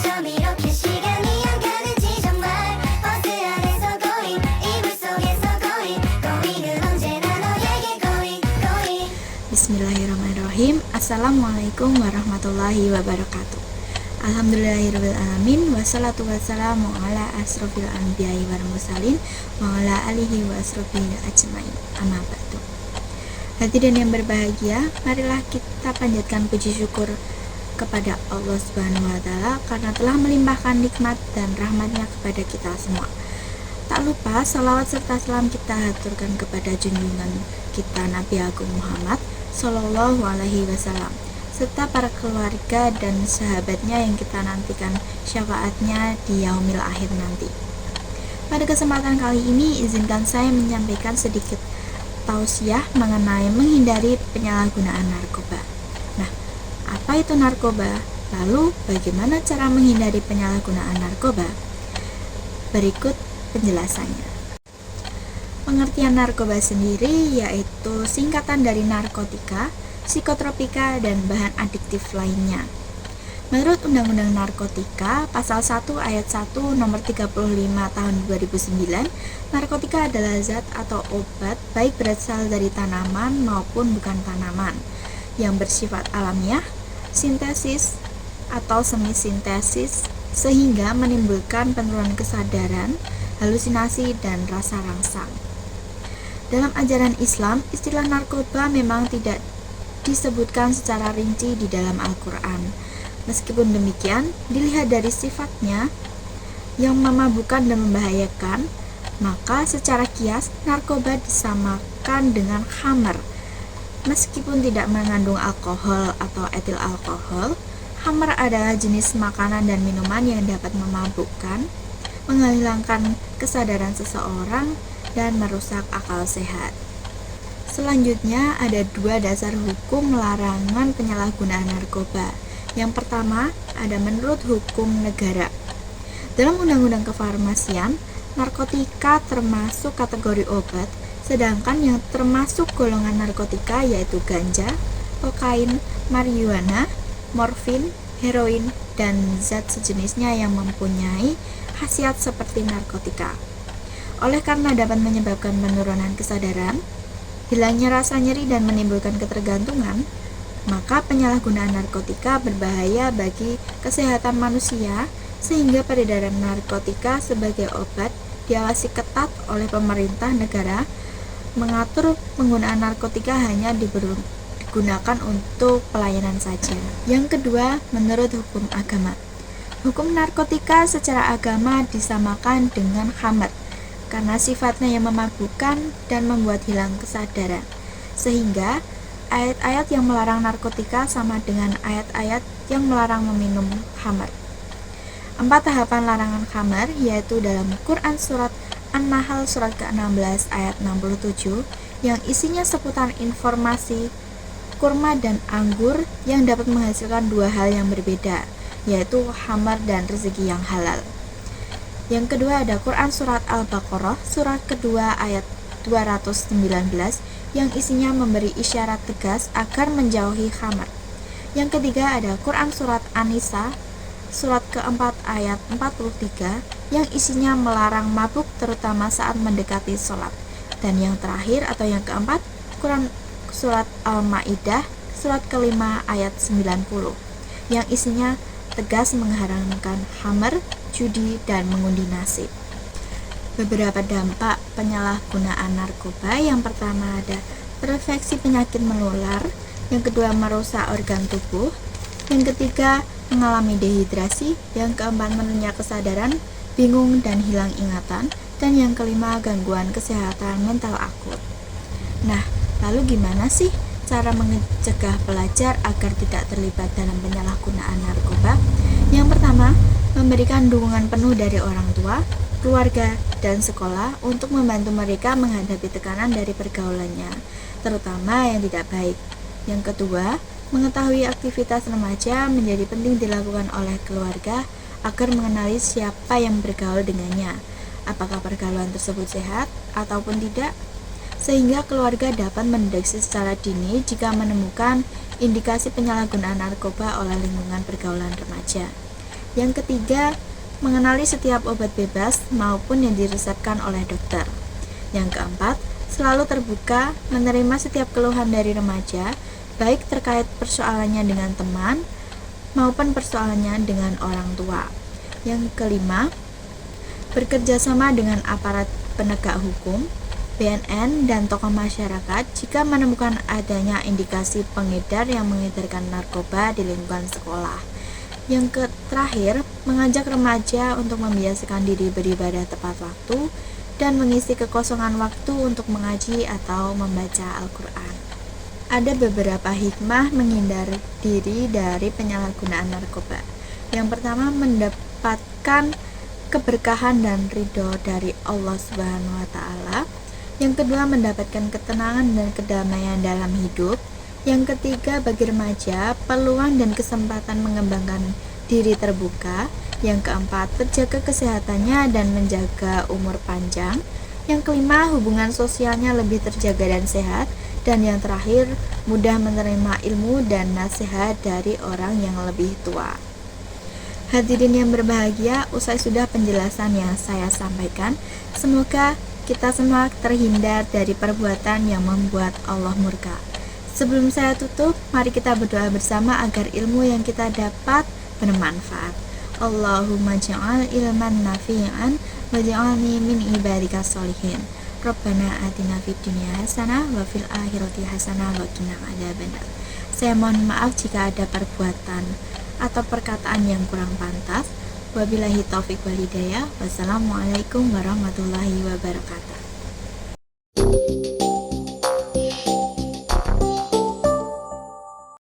이렇게 시간이 안 가는지 정말 버스 안에서 going 이불 속에서 going은 언제나 너에게 going. Bismillahirrahmanirrahim. Assalamualaikum warahmatullahi wabarakatuh. Alhamdulillahirrahmanirrahim. Wassalatu wassalamu ala asrofil anbiya'i wal mursalin wa ala alihi wa asrofil ajmain. Amma ba'du. Hadirin yang berbahagia, marilah kita panjatkan puji syukur kepada Allah Subhanahu wa Ta'ala karena telah melimpahkan nikmat dan rahmatnya kepada kita semua. Tak lupa salawat serta salam kita haturkan kepada junjungan kita Nabi Agung Muhammad Sallallahu Alaihi Wasallam serta para keluarga dan sahabatnya yang kita nantikan syafaatnya di yaumil akhir nanti. Pada kesempatan kali ini izinkan saya menyampaikan sedikit tausiah mengenai menghindari penyalahgunaan narkoba. Nah, apa itu narkoba? Lalu bagaimana cara menghindari penyalahgunaan narkoba? Berikut penjelasannya. Pengertian narkoba sendiri yaitu singkatan dari narkotika, psikotropika, dan bahan adiktif lainnya. Menurut Undang-Undang Narkotika, Pasal 1 Ayat 1 Nomor 35 Tahun 2009, narkotika adalah zat atau obat baik berasal dari tanaman maupun bukan tanaman yang bersifat alamiah, sintesis, atau semi-sintesis sehingga menimbulkan penurunan kesadaran, halusinasi, dan rasa rangsang. Dalam ajaran Islam, istilah narkoba memang tidak disebutkan secara rinci di dalam Al-Quran. Meskipun demikian, dilihat dari sifatnya yang memabukkan dan membahayakan, maka secara kias narkoba disamakan dengan khamar. Meskipun tidak mengandung alkohol atau etil alkohol, khamar adalah jenis makanan dan minuman yang dapat memabukkan, menghilangkan kesadaran seseorang, dan merusak akal sehat. Selanjutnya ada dua dasar hukum larangan penyalahgunaan narkoba. Yang pertama ada menurut hukum negara. Dalam Undang-Undang Kefarmasian, narkotika termasuk kategori obat, sedangkan yang termasuk golongan narkotika yaitu ganja, kokain, marijuana, morfin, heroin, dan zat sejenisnya yang mempunyai khasiat seperti narkotika. Oleh karena dapat menyebabkan penurunan kesadaran, hilangnya rasa nyeri dan menimbulkan ketergantungan, maka penyalahgunaan narkotika berbahaya bagi kesehatan manusia sehingga peredaran narkotika sebagai obat diawasi ketat oleh pemerintah negara, mengatur penggunaan narkotika hanya digunakan untuk pelayanan saja. Yang kedua, menurut hukum agama. Hukum narkotika secara agama disamakan dengan khamar karena sifatnya yang memabukkan dan membuat hilang kesadaran, sehingga ayat-ayat yang melarang narkotika sama dengan ayat-ayat yang melarang meminum khamar. 4 tahapan larangan khamar yaitu dalam Quran Surat An-Nahl surat ke-16 ayat 67 yang isinya seputar informasi kurma dan anggur yang dapat menghasilkan dua hal yang berbeda, yaitu khamar dan rezeki yang halal. Yang kedua ada Quran Surat Al-Baqarah surat kedua ayat 219 yang isinya memberi isyarat tegas agar menjauhi khamar. Yang ketiga ada Quran Surat An-Nisa surat keempat ayat 43 yang isinya melarang mabuk terutama saat mendekati sholat. Dan yang terakhir atau yang keempat Quran Surat Al-Ma'idah surat kelima ayat 90 yang isinya tegas mengharamkan khamar, judi, dan mengundi nasib. Beberapa dampak penyalahgunaan narkoba. Yang pertama ada terinfeksi penyakit menular, yang kedua merusak organ tubuh, yang ketiga mengalami dehidrasi, yang keempat menurunnya kesadaran, bingung dan hilang ingatan, dan yang kelima gangguan kesehatan mental akut. Nah, lalu gimana sih cara mencegah pelajar agar tidak terlibat dalam penyalahgunaan narkoba? Yang pertama, memberikan dukungan penuh dari orang tua, keluarga, dan sekolah untuk membantu mereka menghadapi tekanan dari pergaulannya, terutama yang tidak baik. Yang kedua, mengetahui aktivitas remaja menjadi penting dilakukan oleh keluarga agar mengenali siapa yang bergaul dengannya, apakah pergaulan tersebut sehat ataupun tidak, sehingga keluarga dapat mendeteksi secara dini jika menemukan indikasi penyalahgunaan narkoba oleh lingkungan pergaulan remaja. Yang ketiga, mengenali setiap obat bebas maupun yang diresepkan oleh dokter. Yang keempat, selalu terbuka menerima setiap keluhan dari remaja, baik terkait persoalannya dengan teman maupun persoalannya dengan orang tua. Yang kelima, bekerja sama dengan aparat penegak hukum, BNN, dan tokoh masyarakat jika menemukan adanya indikasi pengedar yang mengedarkan narkoba di lingkungan sekolah. Yang terakhir, mengajak remaja untuk membiasakan diri beribadah tepat waktu dan mengisi kekosongan waktu untuk mengaji atau membaca Al-Quran. Ada beberapa hikmah menghindar diri dari penyalahgunaan narkoba. Yang pertama, mendapatkan keberkahan dan ridho dari Allah Subhanahu wa Ta'ala. Yang kedua, mendapatkan ketenangan dan kedamaian dalam hidup. Yang ketiga, bagi remaja, peluang dan kesempatan mengembangkan diri terbuka. Yang keempat, terjaga kesehatannya dan menjaga umur panjang. Yang kelima, hubungan sosialnya lebih terjaga dan sehat. Dan yang terakhir, mudah menerima ilmu dan nasihat dari orang yang lebih tua. Hadirin yang berbahagia, usai sudah penjelasan yang saya sampaikan, semoga kita semua terhindar dari perbuatan yang membuat Allah murka. Sebelum saya tutup, mari kita berdoa bersama agar ilmu yang kita dapat bermanfaat. Allahumma ja'al ilman nafi'an wa ja'alni min ibadikas sholihin. Rabbana atina fid dunya hasanah wa fil akhirati hasanah wa qina adzabannar. Saya mohon maaf jika ada perbuatan atau perkataan yang kurang pantas. Wabillahi taufik wal hidayah. Wassalamualaikum warahmatullahi wabarakatuh.